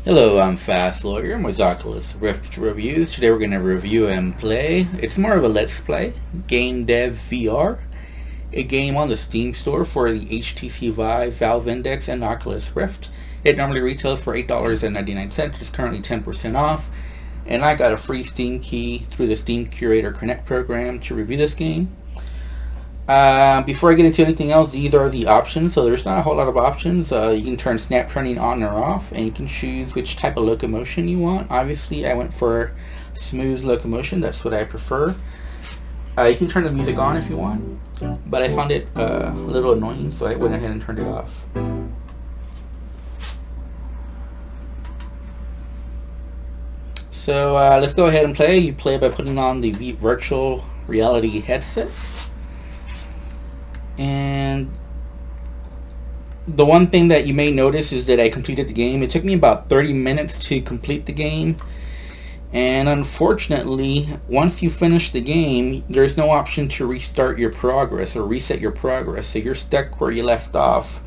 Hello, I'm Fast Lawyer. I'm with Oculus Rift Reviews. Today we're going to review and play. It's more of a let's play. GameDevVR, a game on the Steam store for the HTC Vive, Valve Index, and Oculus Rift. It normally retails for $8.99. It's currently 10% off. And I got a free Steam key through the Steam Curator Connect program to review this game. Before I get into anything else, these are the options. So there's not a whole lot of options. You can turn snap turning on or off, and you can choose which type of locomotion you want. Obviously, I went for smooth locomotion. That's what I prefer. You can turn the music on if you want, but I found it a little annoying, so I went ahead and turned it off. So let's go ahead and play. You play by putting on the virtual reality headset. And the one thing that you may notice is that I completed the game. It took me about 30 minutes to complete the game. And unfortunately, once you finish the game, there's no option to restart your progress or reset your progress. So you're stuck where you left off.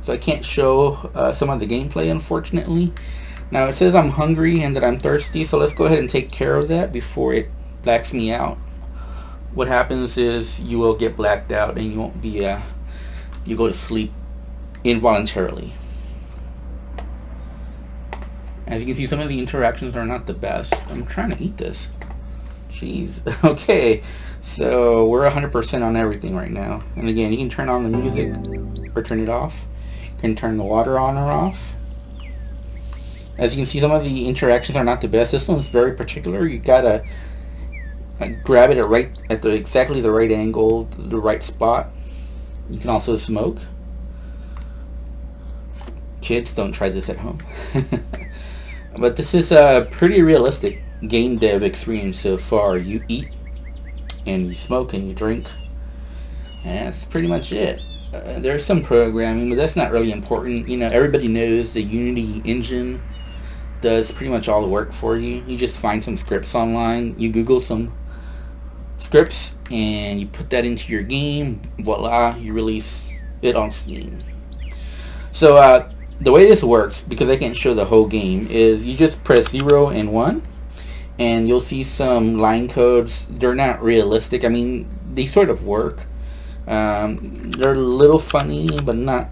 So I can't show some of the gameplay, unfortunately. Now it says I'm hungry and that I'm thirsty. So let's go ahead and take care of that before it blacks me out. What happens is you will get blacked out and you won't be you go to sleep involuntarily. As you can see, some of the interactions are not the best. I'm trying to eat this. Jeez. Okay, so we're 100% on everything right now. And again, you can turn on the music or turn it off. You can turn the water on or off. As you can see, some of the interactions are not the best. This one's very particular. You gotta grab it at exactly the right angle, the right spot. You can also smoke. Kids, don't try this at home. But this is a pretty realistic game dev experience so far. You eat and you smoke and you drink, and that's pretty much it. There's some programming, but that's not really important. You know, everybody knows the Unity engine does pretty much all the work for you. You just find some scripts online, you Google some scripts, and you put that into your game. Voila, you release it on Steam. So the way this works, because I can't show the whole game, is you just press 0 and 1 and you'll see some line codes. They're not realistic. I mean, they sort of work. They're a little funny, but not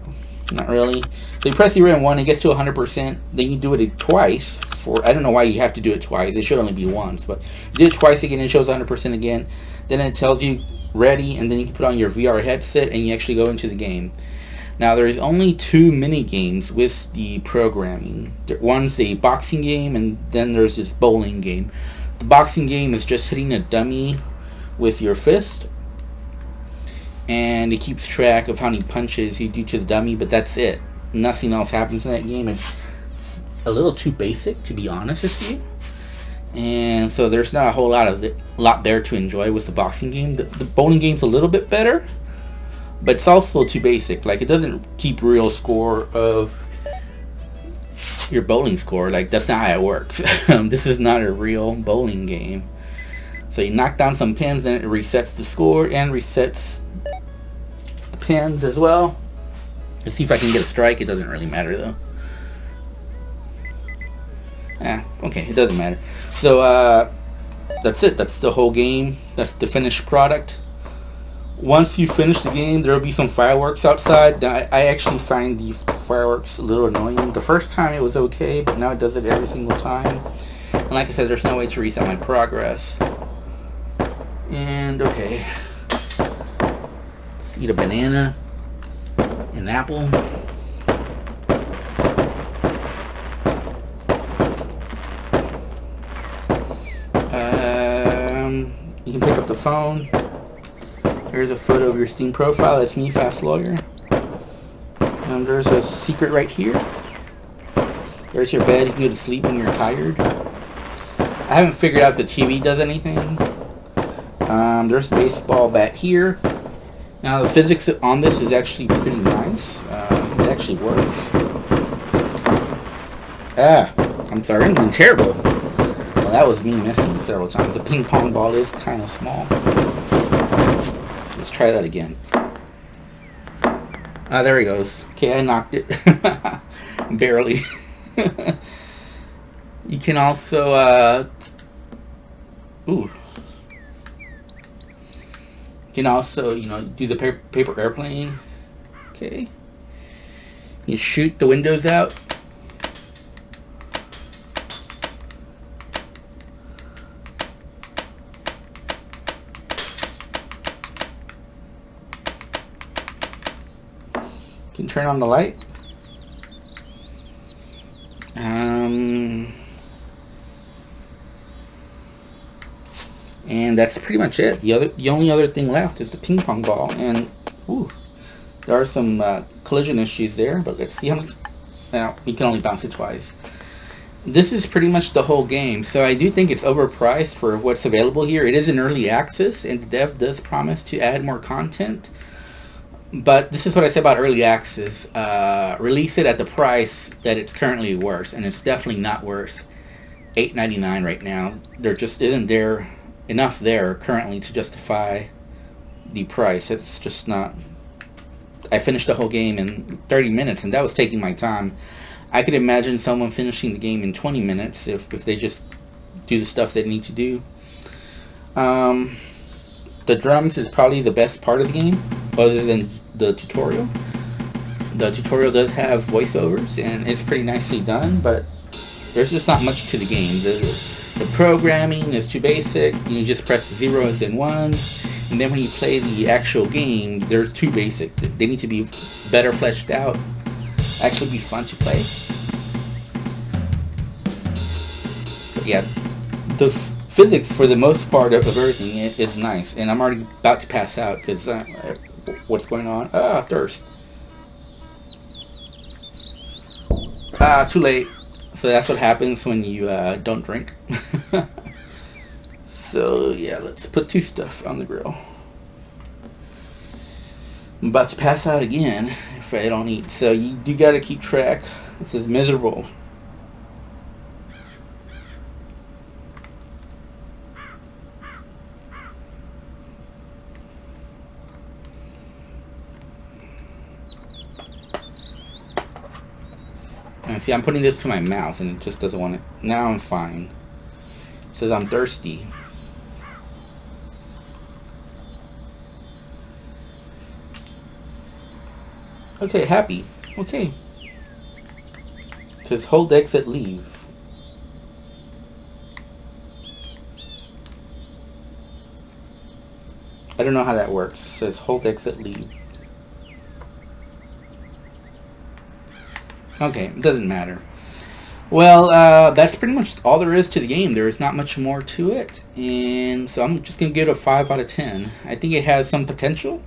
really. So you press 0 and 1, it gets to 100%. Then you do it twice. I don't know why you have to do it twice. It should only be once, but you do it twice again, it shows 100% again. Then it tells you ready, and then you can put on your VR headset and you actually go into the game. Now there's only 2 mini games with the programming. One's a boxing game, and then there's this bowling game. The boxing game is just hitting a dummy with your fist, and it keeps track of how many punches you do to the dummy, but that's it. Nothing else happens in that game. It's a little too basic, to be honest with you, and so there's not a whole lot there to enjoy with the boxing game. The bowling game's a little bit better, but it's also too basic. Like, it doesn't keep real score of your bowling score. Like, that's not how it works. This is not a real bowling game. So you knock down some pins, and it resets the score and resets the pins as well. Let's see if I can get a strike. It doesn't really matter though. Okay, it doesn't matter. So that's it. That's the whole game. That's the finished product. Once you finish the game, there will be some fireworks outside. Now, I actually find the fireworks a little annoying. The first time it was okay, but now it does it every single time. And like I said, there's no way to reset my progress. And okay, let's eat a banana, an apple. You can pick up the phone. Here's a photo of your Steam profile. That's me, Fast Lawyer. And there's a secret right here. There's your bed. You can go to sleep when you're tired. I haven't figured out if the TV does anything. There's a baseball bat here. Now the physics on this is actually pretty nice. It actually works. I'm sorry, I'm doing terrible. Well, that was me missing several times. The ping pong ball is kind of small. Let's try that again. There he goes. Okay, I knocked it. Barely. You can also, you can also, do the paper airplane. Okay. You shoot the windows out. You can turn on the light. And that's pretty much it. The only other thing left is the ping pong ball, and there are some collision issues there, but let's see how much. Now we can only bounce it twice. This is pretty much the whole game, so I do think it's overpriced for what's available here. It is in early access, and the dev does promise to add more content. But this is what I said about early access. Release it at the price that it's currently worth, and it's definitely not worth $8.99 right now. There just isn't enough there currently to justify the price. It's just not. I finished the whole game in 30 minutes, and that was taking my time. I could imagine someone finishing the game in 20 minutes if they just do the stuff they need to do. The drums is probably the best part of the game, other than the tutorial. The tutorial does have voiceovers, and it's pretty nicely done, but there's just not much to the game. The programming is too basic. You just press zeros and ones, and then when you play the actual game, they're too basic. They need to be better fleshed out, actually be fun to play. But yeah, the physics for the most part of everything is nice, and I'm already about to pass out because what's going on? Thirst. Too late. So that's what happens when you don't drink. So yeah, let's put two stuff on the grill. I'm about to pass out again if I don't eat. So you do gotta keep track. This is miserable. And see, I'm putting this to my mouth and it just doesn't want it. Now I'm fine. It says I'm thirsty. Okay, happy. Okay. It says hold exit leave. I don't know how that works. It says hold exit leave. Okay, it doesn't matter. Well, that's pretty much all there is to the game. There is not much more to it. And so I'm just going to give it a 5 out of 10. I think it has some potential,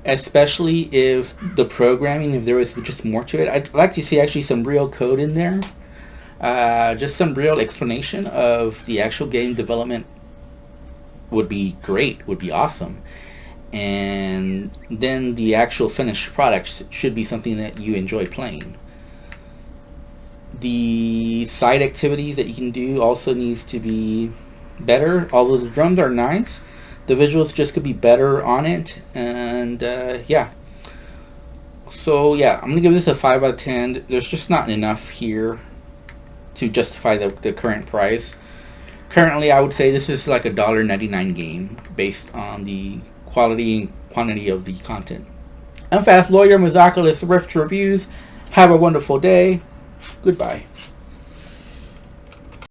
especially if the programming, if there was just more to it. I'd like to see actually some real code in there. Just some real explanation of the actual game development would be great, would be awesome. And then the actual finished product should be something that you enjoy playing. The side activities that you can do also needs to be better. Although the drums are nice, the visuals just could be better on it. And yeah. So yeah, I'm gonna give this a 5 out of 10. There's just not enough here to justify the current price. Currently, I would say this is like a $1.99 game based on the quality and quantity of the content. I'm Fast Lawyer with Oculus Rift Reviews. Have a wonderful day. Goodbye.